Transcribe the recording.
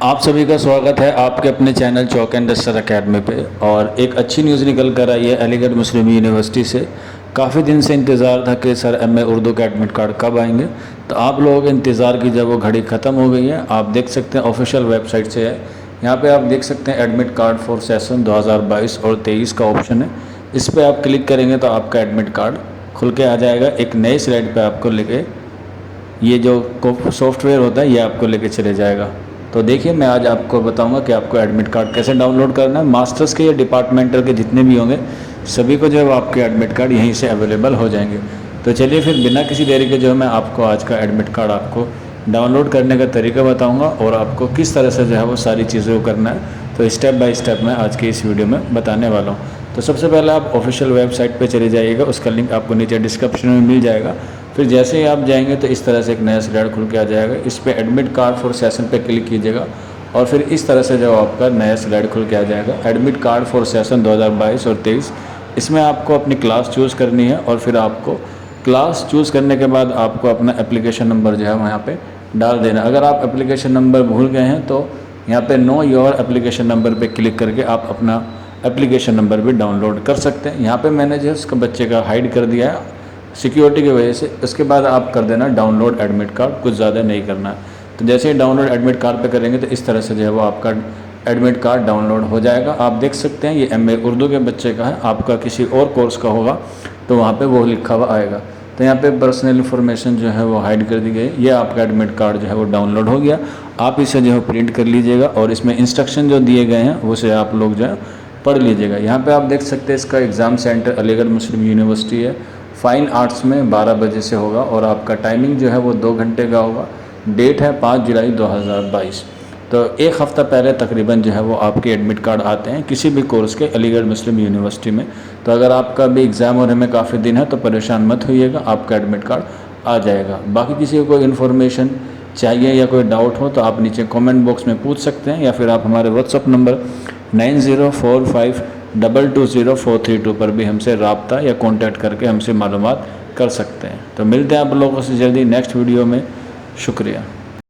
आप सभी का स्वागत है आपके अपने channel chalk and duster academy पे। और एक अच्छी न्यूज़ निकल कर आई है अलीगढ़ मुस्लिम यूनिवर्सिटी से। काफ़ी दिन से इंतज़ार था कि सर एमए उर्दू के एडमिट कार्ड कब आएंगे, तो आप लोगों के इंतज़ार की जब वो घड़ी ख़त्म हो गई है, आप देख सकते हैं ऑफिशियल वेबसाइट से है। यहाँ पे आप देख सकते हैं एडमिट कार्ड फॉर सेशन 2022 और 23 का ऑप्शन है। इस पर आप क्लिक करेंगे तो आपका एडमिट कार्ड खुल के आ जाएगा। एक नए स्लाइड पर आपको लेके ये जो सॉफ्टवेयर होता है ये आपको लेके चले जाएगा। तो देखिए, मैं आज आपको बताऊंगा कि आपको एडमिट कार्ड कैसे डाउनलोड करना है। मास्टर्स के या डिपार्टमेंटल के जितने भी होंगे सभी को जो है वो आपके एडमिट कार्ड यहीं से अवेलेबल हो जाएंगे। तो चलिए फिर बिना किसी देरी के जो है मैं आपको आज का एडमिट कार्ड आपको डाउनलोड करने का तरीका बताऊँगा और आपको किस तरह से जो है वो सारी चीज़ों को करना है। तो स्टेप बाय स्टेप मैं आज की इस वीडियो में बताने वाला हूँ। तो सबसे पहले आप ऑफिशियल वेबसाइट पे चले जाइएगा, उसका लिंक आपको नीचे डिस्क्रिप्शन में मिल जाएगा। फिर जैसे ही आप जाएंगे तो इस तरह से एक नया स्लाइड खुल के आ जाएगा। इस पर एडमिट कार्ड फॉर सेशन पे क्लिक कीजिएगा और फिर इस तरह से जो आपका नया स्लाइड खुल के आ जाएगा। एडमिट कार्ड फॉर सेशन 2022 और 23, इसमें आपको अपनी क्लास चूज़ करनी है और फिर आपको क्लास चूज़ करने के बाद आपको अपना एप्लीकेशन नंबर जो है वहाँ पे डाल देना। अगर आप एप्लीकेशन नंबर भूल गए हैं तो यहाँ पे नो योर एप्लीकेशन नंबर पे क्लिक करके आप अपना एप्लीकेशन नंबर भी डाउनलोड कर सकते हैं। यहाँ पे मैंने जो उसका बच्चे का हाइड कर दिया है सिक्योरिटी की वजह से। उसके बाद आप कर देना डाउनलोड एडमिट कार्ड, कुछ ज़्यादा नहीं करना है। तो जैसे ही डाउनलोड एडमिट कार्ड पे करेंगे तो इस तरह से जो है वो आपका एडमिट कार्ड डाउनलोड हो जाएगा। आप देख सकते हैं ये एमए उर्दू के बच्चे का है, आपका किसी और कोर्स का होगा तो वहाँ पे वो लिखा हुआ आएगा। तो यहाँ पे पर्सनल इन्फॉर्मेशन जो है वो हाइड कर दी गई। ये आपका एडमिट कार्ड जो है वो डाउनलोड हो गया। आप इसे जो है प्रिंट कर लीजिएगा और इसमें इंस्ट्रक्शन जो दिए गए हैं उसे आप लोग जो है पढ़ लीजिएगा। यहाँ पे आप देख सकते हैं इसका एग्ज़ाम सेंटर अलीगढ़ मुस्लिम यूनिवर्सिटी है। फाइन आर्ट्स में 12 बजे से होगा और आपका टाइमिंग जो है वो 2 घंटे का होगा। डेट है 5 जुलाई 2022। तो एक हफ़्ता पहले तकरीबन जो है वो आपके एडमिट कार्ड आते हैं किसी भी कोर्स के अलीगढ़ मुस्लिम यूनिवर्सिटी में। तो अगर आपका भी एग्ज़ाम होने में काफ़ी दिन है तो परेशान मत होइएगा, आपका एडमिट कार्ड आ जाएगा। बाकी किसी को कोई इन्फॉर्मेशन चाहिए या कोई डाउट हो तो आप नीचे कमेंट बॉक्स में पूछ सकते हैं या फिर आप हमारे व्हाट्सअप नंबर 9045220432 पर भी हमसे रब्ता या कांटेक्ट करके हमसे मालूमात कर सकते हैं। तो मिलते हैं आप लोगों से जल्दी नेक्स्ट वीडियो में। शुक्रिया।